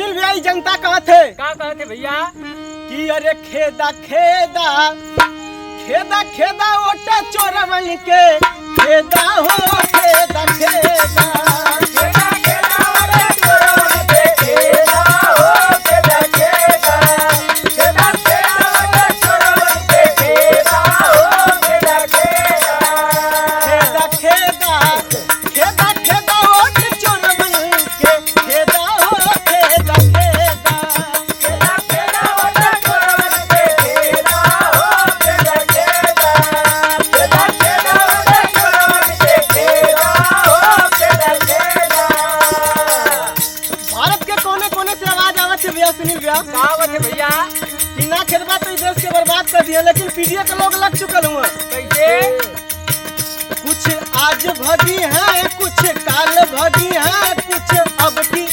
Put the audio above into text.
सुनील भैया जनता कहत है का कहते भैया कि अरे खेदा खेदा खेदा खेदा ओटा चोरवन के खेदा हो खेदा खेदा भैया कि ना खेदबा तो देश के बर्बाद कर दिया, लेकिन पीढ़ियों के लोग लग चुकल हुआ। कैसे? कुछ आज भगी है, कुछ काल भगी है, कुछ अब की